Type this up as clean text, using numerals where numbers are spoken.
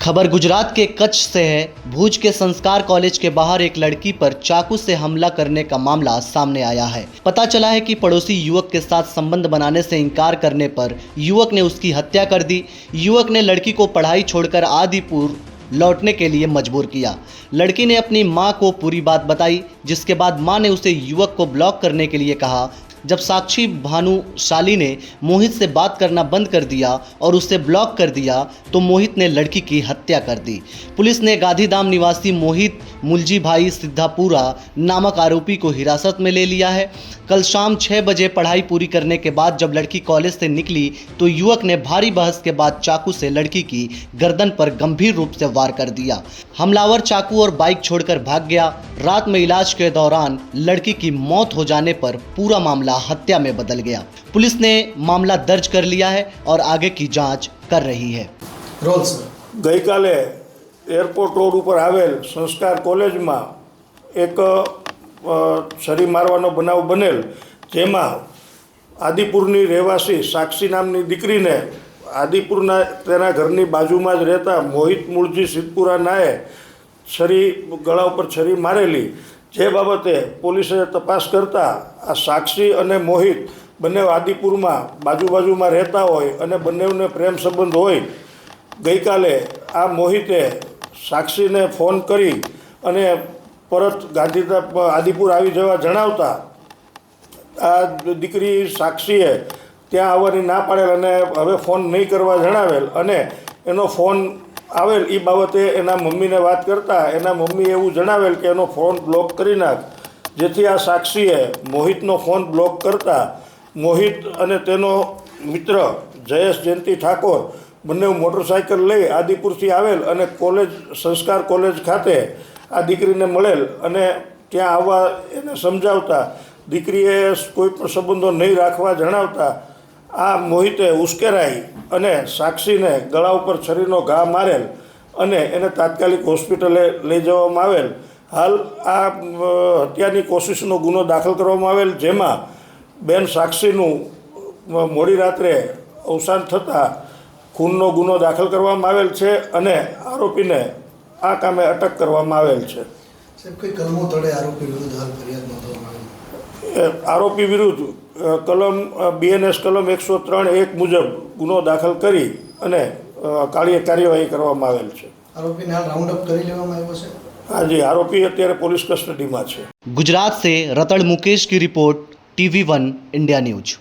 खबर गुजरात के कच्छ से है। भुज के संस्कार कॉलेज के बाहर एक लड़की पर चाकू से हमला करने का मामला सामने आया है। पता चला है कि पड़ोसी युवक के साथ संबंध बनाने से इनकार करने पर युवक ने उसकी हत्या कर दी। युवक ने लड़की को पढ़ाई छोड़कर आदिपुर लौटने के लिए मजबूर किया। लड़की ने अपनी मां को पूरी बात बताई, जिसके बाद मां ने उसे युवक को ब्लॉक करने के लिए कहा। जब साक्षी भानुशाली ने मोहित से बात करना बंद कर दिया और उसे ब्लॉक कर दिया तो मोहित ने लड़की की हत्या कर दी। पुलिस ने गांधीधाम निवासी मोहित मुलजी भाई सिद्धापुरा नामक आरोपी को हिरासत में ले लिया है। कल शाम 6 बजे पढ़ाई पूरी करने के बाद जब लड़की कॉलेज से निकली तो युवक ने भारी बहस के बाद चाकू से लड़की की गर्दन पर गंभीर रूप से वार कर दिया। हमलावर चाकू और बाइक छोड़कर भाग गया। रात में इलाज के दौरान लड़की की मौत हो जाने पर पूरा मामला हत्या में बदल गया। पुलिस ने मामला दर्ज कर लिया है और आगे की जांच कर रही है। गई काले एरपोर्ट रोड पर आवेल संस्कार कॉलेज में एक छरी मारवानो बनाव बनेल, जेमा आदिपुरनी રહેવાસી साक्षी नामनी दीकरीने आदिपुरना तेना घरनी बाजुमां ज रहता मोहित मुलजी सिद्धपुरा नाए छरी गळा पर छरी मारेली। जे बाबते पोलीसे तपास करता आ साक्षी अने मोहित बने आदिपुर में बाजू में रहता होय अने बनेवने प्रेम संबंध होय। गई काले आ मोहिते साक्षी ने फोन करी अने परत गांधीधाम आदिपुर आवी जवा जणावता आ दीकरी साक्षीए त्यां आववानी ना पाडेल अने हवे फोन नहीं करवा जणावेल अने एनो फोन आवेल ई बाबते एना मम्मी ने बात करता एना मम्मी एवं जणावेल कि एनो फोन ब्लॉक करी नाख, जेथी आ साक्षीए मोहितनो फोन ब्लॉक करता मोहित अने तेनो मित्र जयेश जयंती ठाकोर बने मोटरसाइकल लई आदिपुरथी आवेल अने कॉलेज संस्कार कॉलेज खाते आ दीकरीने मळेल अने त्यां आववा एने समजावता दीकरीए कोई पण संबंधो नहीं राखवा जणावता आ मोहिते उश्केराई अने साक्षीने गळा पर छरीनो घा मारेल अने एने तात्कालिक होस्पिटले लई जवामां आवेल। हाल आ हत्यानी कोशिशनो गुनो दाखल करवामां आवेल, जेमां बेन साक्षीनुं मोडी रात्रे अवसान थता खूननो गुनो दाखल करवामां आवेल छे अने आरोपीने आ कामे अटक करवामां आवेल छे। साहेब, कई कलमों तळे आरोपी विरुद्ध हाल फरियाद नोंधवामां आवी? आरोपी विरुद्ध कलम BNS कलम 103(1) मुजब गुनो दाखल करी अने कार्यवाही करवामां आवेल छे। आरोपीने हाल राउंड अप करी लेवामां आव्यो छे? हाँ जी, आरोपी अत्यारे पुलिस कस्टडीमां छे। गुजरात से रतड़ मुकेश की रिपोर्ट, TV1 इंडिया न्यूज।